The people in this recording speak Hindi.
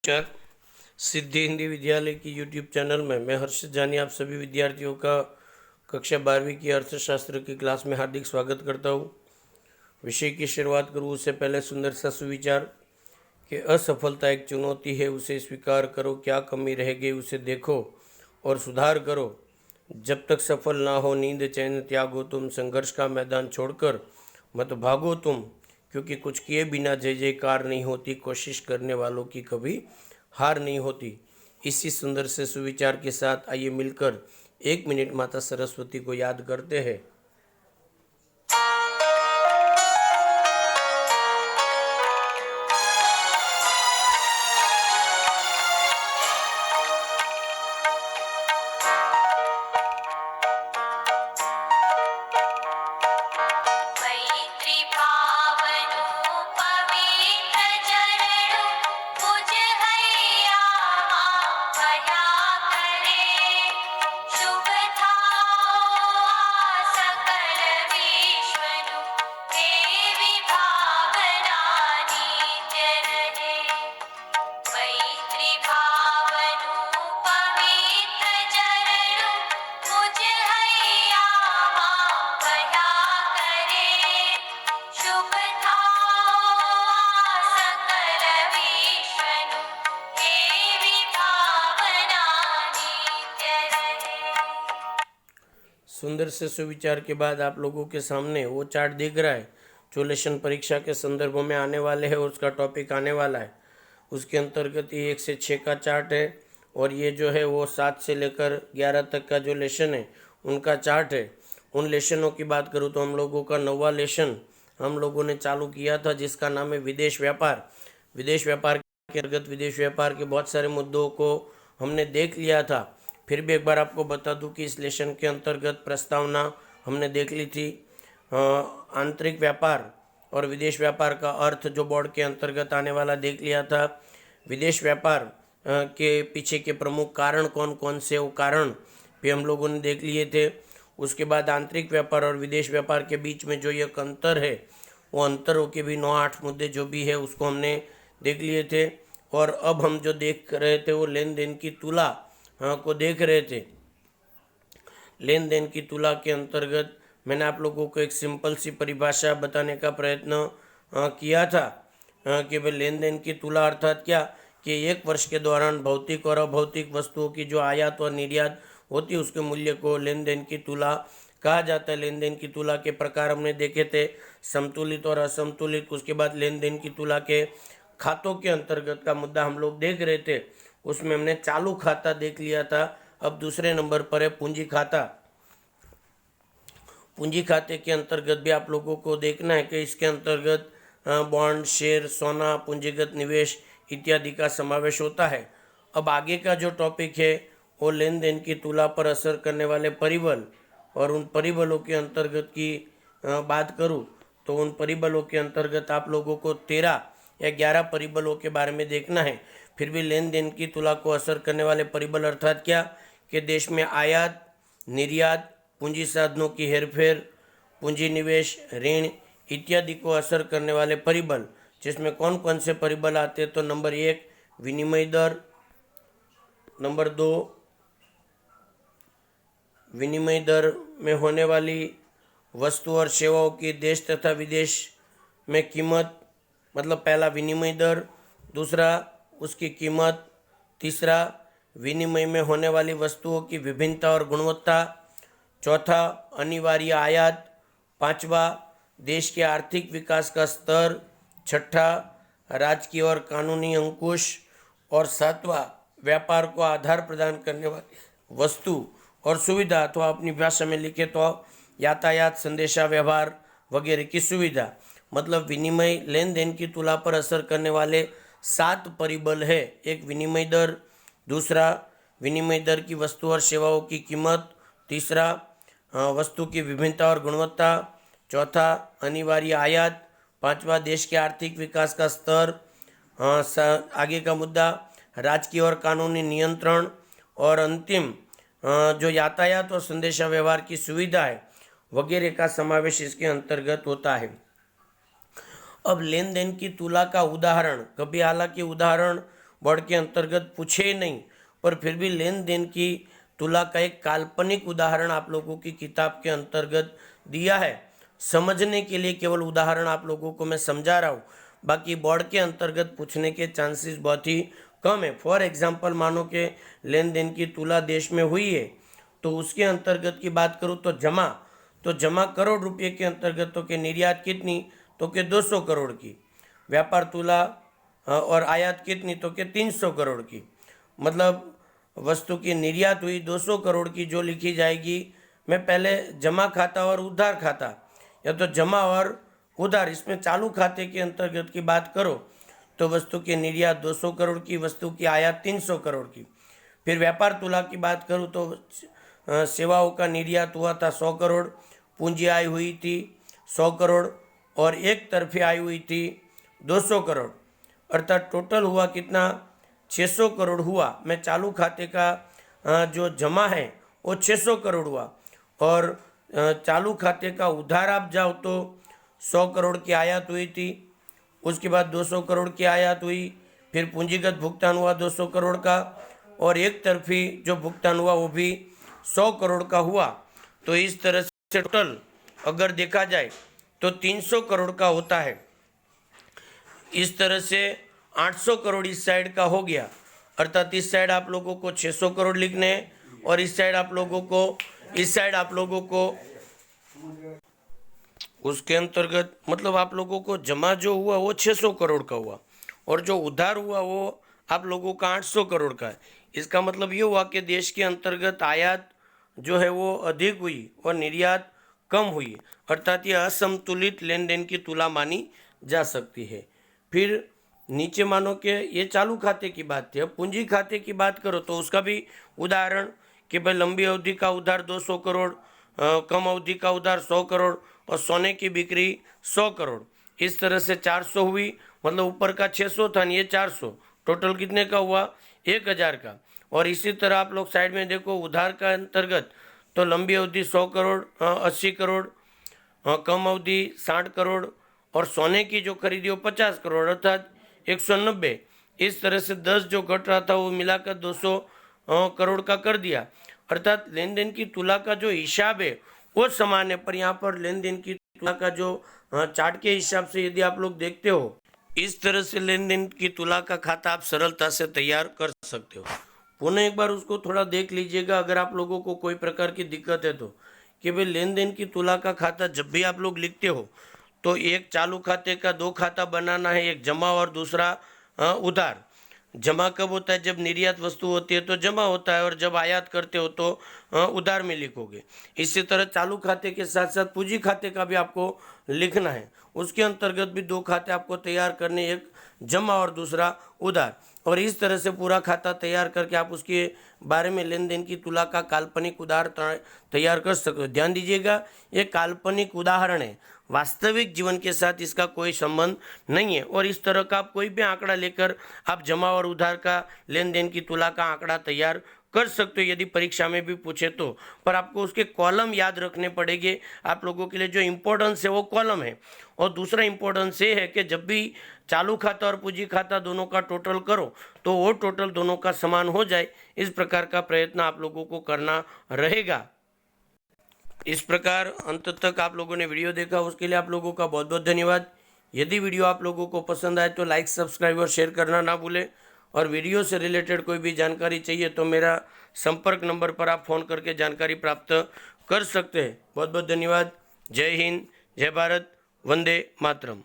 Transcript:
नमस्कार। सिद्धि हिंदी विद्यालय की यूट्यूब चैनल में मैं हर्षित जानी आप सभी विद्यार्थियों का कक्षा 12वीं की अर्थशास्त्र की क्लास में हार्दिक स्वागत करता हूँ। विषय की शुरुआत करूँ उससे पहले सुंदर सा सुविचार कि असफलता एक चुनौती है, उसे स्वीकार करो, क्या कमी रह गई उसे देखो और सुधार करो। जब तक सफल ना हो नींद चैन त्यागो तुम, संघर्ष का मैदान छोड़कर मत भागो तुम, क्योंकि कुछ किए बिना जय जयकार नहीं होती, कोशिश करने वालों की कभी हार नहीं होती। इसी सुंदर से सुविचार के साथ आइए मिलकर 1 मिनट माता सरस्वती को याद करते हैं। मैत्री भावनु पवित्र चरणु मुझ हैया भया करे शुभ थाओ सकल विश्वनु देवी भावना नित्य रहे। मैत्री भावनु पवित्र चरणु मुझ हैया भया करे शुभ थाओ सकल विश्वनु देवी भावना नित्य रहे। सुंदर से सुविचार के बाद आप लोगों के सामने वो चार्ट दिख रहा है जो लेसन परीक्षा के संदर्भ में आने वाले हैं और उसका टॉपिक आने वाला है। उसके अंतर्गत ये 1 से 6 का चार्ट है और ये जो है वो 7 से लेकर 11 तक का जो लेसन है उनका चार्ट है। उन लेसनों की बात करूँ तो हम लोगों का 9वां लेसन हम लोगों ने चालू किया था जिसका नाम है विदेश व्यापार। विदेश व्यापार के अंतर्गत विदेश व्यापार के बहुत सारे मुद्दों को हमने देख लिया था। फिर भी एक बार आपको बता दूं कि इस लेसन के अंतर्गत प्रस्तावना हमने देख ली थी। आंतरिक व्यापार और विदेश व्यापार का अर्थ जो बोर्ड के अंतर्गत आने वाला देख लिया था। विदेश व्यापार के पीछे के प्रमुख कारण कौन कौन से वो कारण भी हम लोगों ने देख लिए थे। उसके बाद आंतरिक व्यापार और विदेश व्यापार के बीच में जो एक अंतर है वो अंतरों के भी 9-8 मुद्दे जो भी है उसको हमने देख लिए थे। और अब हम जो देख रहे थे वो लेन देन की तुला को देख रहे थे। लेन देन की तुला के अंतर्गत मैंने आप लोगों को एक सिंपल सी परिभाषा बताने का प्रयत्न किया था कि भाई लेन देन की तुला अर्थात क्या कि एक वर्ष के दौरान भौतिक और अभौतिक वस्तुओं की जो आयात और निर्यात होती है उसके मूल्य को लेन देन की तुला कहा जाता है। लेन देन की तुला के प्रकार हमने देखे थे, संतुलित और असंतुलित। उसके बाद लेन देन की तुला के खातों के अंतर्गत का मुद्दा हम लोग देख रहे थे, उसमें हमने चालू खाता देख लिया था। अब दूसरे नंबर पर है पूंजी खाता। पूंजी खाते के अंतर्गत भी आप लोगों को देखना है कि इसके अंतर्गत बॉन्ड, शेयर, सोना, पूंजीगत निवेश इत्यादि का समावेश होता है। अब आगे का जो टॉपिक है वो लेन देन की तुला पर असर करने वाले परिबल और उन परिबलों के अंतर्गत की बात करूँ तो उन परिबलों के अंतर्गत आप लोगों को 13 या 11 परिबलों के बारे में देखना है। फिर भी लेन देन की तुला को असर करने वाले परिबल अर्थात क्या कि देश में आयात, निर्यात, पूंजी साधनों की हेरफेर, पूंजी निवेश, ऋण इत्यादि को असर करने वाले परिबल, जिसमें कौन कौन से परिबल आते हैं तो नंबर 1 विनिमय दर, नंबर 2 विनिमय दर में होने वाली वस्तु और सेवाओं की देश तथा विदेश में कीमत, मतलब पहला विनिमय दर, दूसरा उसकी कीमत, तीसरा विनिमय में होने वाली वस्तुओं की विभिन्नता और गुणवत्ता, चौथा अनिवार्य आयात, पांचवा देश के आर्थिक विकास का स्तर, छठा राजकीय और कानूनी अंकुश और सातवां व्यापार को आधार प्रदान करने वाली वस्तु और सुविधा अथवा अपनी भाषा में लिखे तो यातायात, संदेशा व्यवहार वगैरह की सुविधा। मतलब विनिमय लेन देन की तुला पर असर करने वाले 7 परिबल है। एक विनिमय दर, दूसरा विनिमय दर की वस्तु और सेवाओं की कीमत, तीसरा वस्तु की विभिन्नता और गुणवत्ता, चौथा अनिवार्य आयात, पांचवा देश के आर्थिक विकास का स्तर, आगे का मुद्दा राजकीय और कानूनी नियंत्रण और अंतिम जो यातायात और संदेशा व्यवहार की सुविधा है वगैरह का समावेश इसके अंतर्गत होता है। अब लेन देन की तुला का उदाहरण, कभी हालांकि उदाहरण बोर्ड के अंतर्गत पूछे नहीं, पर फिर भी लेन देन की तुला का एक काल्पनिक उदाहरण आप लोगों की किताब के अंतर्गत दिया है। समझने के लिए केवल उदाहरण आप लोगों को मैं समझा रहा हूँ, बाकी बोर्ड के अंतर्गत पूछने के चांसेस बहुत ही कम है। फॉर एग्जांपल मानो कि लेन देन की तुला देश में हुई है, तो उसके अंतर्गत की बात करूँ तो जमा करोड़ रुपये के अंतर्गत तो कि निर्यात कितनी, तो कि 200 करोड़ की, व्यापार तुला और आयात कितनी, तो कि 300 करोड़ की। मतलब वस्तु की निर्यात हुई 200 करोड़ की, जो लिखी जाएगी, मैं पहले जमा खाता और उधार खाता, या तो जमा और उधार, इसमें चालू खाते के अंतर्गत की बात करो तो वस्तु की निर्यात 200 करोड़ की, वस्तु की आयात 300 करोड़ की। फिर व्यापार तुला की बात करूँ तो सेवाओं का निर्यात हुआ था 100 करोड़, पूंजी आई हुई थी 100 करोड़ और एक तरफी आई हुई थी 200 करोड़, अर्थात टोटल हुआ कितना, 600 करोड़ हुआ। मैं चालू खाते का जो जमा है वो 600 करोड़ हुआ, और चालू खाते का उधार आप जाओ तो 100 करोड़ की आयात हुई थी, उसके बाद 200 करोड़ की आयात हुई, फिर पूंजीगत भुगतान हुआ 200 करोड़ का, और एक तरफी जो भुगतान हुआ वो भी 100 करोड़ का हुआ। तो इस तरह से टोटल अगर देखा जाए तो 300 करोड़ का होता है। इस तरह से 800 करोड़ इस साइड का हो गया, अर्थात इस साइड आप लोगों को 600 करोड़ लिखने हैं और इस साइड आप लोगों को उसके अंतर्गत, मतलब आप लोगों को जमा जो हुआ वो 600 करोड़ का हुआ और जो उधार हुआ वो आप लोगों का 800 करोड़ का है। इसका मतलब ये हुआ कि देश के अंतर्गत आयात जो है वो अधिक हुई और निर्यात कम हुई, अर्थात ये असंतुलित लेन देन की तुला मानी जा सकती है। फिर नीचे मानो कि ये चालू खाते की बात थी, अब पूंजी खाते की बात करो तो उसका भी उदाहरण कि भाई लंबी अवधि का उधार 200 करोड़, कम अवधि का उधार 100 करोड़ और सोने की बिक्री 100 करोड़। इस तरह से 400 हुई, मतलब ऊपर का 600 था, ये 400, टोटल कितने का हुआ, 1000 का। और इसी तरह आप लोग साइड में देखो उधार का अंतर्गत तो लंबी अवधि 100 करोड़, 80 करोड़, कम अवधि 60 करोड़ और सोने की जो खरीदी हो 50 करोड़, अर्थात 190। इस तरह से 10 जो घट रहा था वो मिलाकर 200 करोड़ का कर दिया, अर्थात लेन देन की तुला का जो हिसाब है वो समान है। पर यहाँ पर लेन देन की तुला का जो चार्ट के हिसाब से यदि आप लोग देखते हो, इस तरह से लेन देन की तुला का खाता आप सरलता से तैयार कर सकते हो। पुनः एक बार उसको थोड़ा देख लीजिएगा अगर आप लोगों को कोई प्रकार की दिक्कत है तो, कि भाई लेन देन की तुला का खाता जब भी आप लोग लिखते हो तो एक चालू खाते का 2 खाता बनाना है, एक जमा और दूसरा उधार। जमा कब होता है, जब निर्यात वस्तु होती है तो जमा होता है, और जब आयात करते हो तो उधार में लिखोगे। इसी तरह चालू खाते के साथ साथ पूंजी खाते का भी आपको लिखना है, उसके अंतर्गत भी 2 खाते आपको तैयार करने, एक जमा और दूसरा उधार। और इस तरह से पूरा खाता तैयार करके आप उसके बारे में लेन देन की तुला का काल्पनिक उदाहरण तैयार कर सकते हो। ध्यान दीजिएगा, ये काल्पनिक उदाहरण है, वास्तविक जीवन के साथ इसका कोई संबंध नहीं है। और इस तरह का आप कोई भी आंकड़ा लेकर आप जमा और उधार का लेन देन की तुला का आंकड़ा तैयार कर सकते हो यदि परीक्षा में भी पूछे तो। पर आपको उसके कॉलम याद रखने पड़ेंगे। आप लोगों के लिए जो इम्पोर्टेंस है वो कॉलम है, और दूसरा इम्पोर्टेंस ये है कि जब भी चालू खाता और पूंजी खाता दोनों का टोटल करो तो वो टोटल दोनों का समान हो जाए, इस प्रकार का प्रयत्न आप लोगों को करना रहेगा। इस प्रकार अंत तक आप लोगों ने वीडियो देखा, उसके लिए आप लोगों का बहुत बहुत धन्यवाद। यदि वीडियो आप लोगों को पसंद आए तो लाइक, सब्सक्राइब और शेयर करना ना भूलें। और वीडियो से रिलेटेड कोई भी जानकारी चाहिए तो मेरा संपर्क नंबर पर आप फ़ोन करके जानकारी प्राप्त कर सकते हैं। बहुत बहुत धन्यवाद। जय हिंद, जय भारत, वंदे मातरम।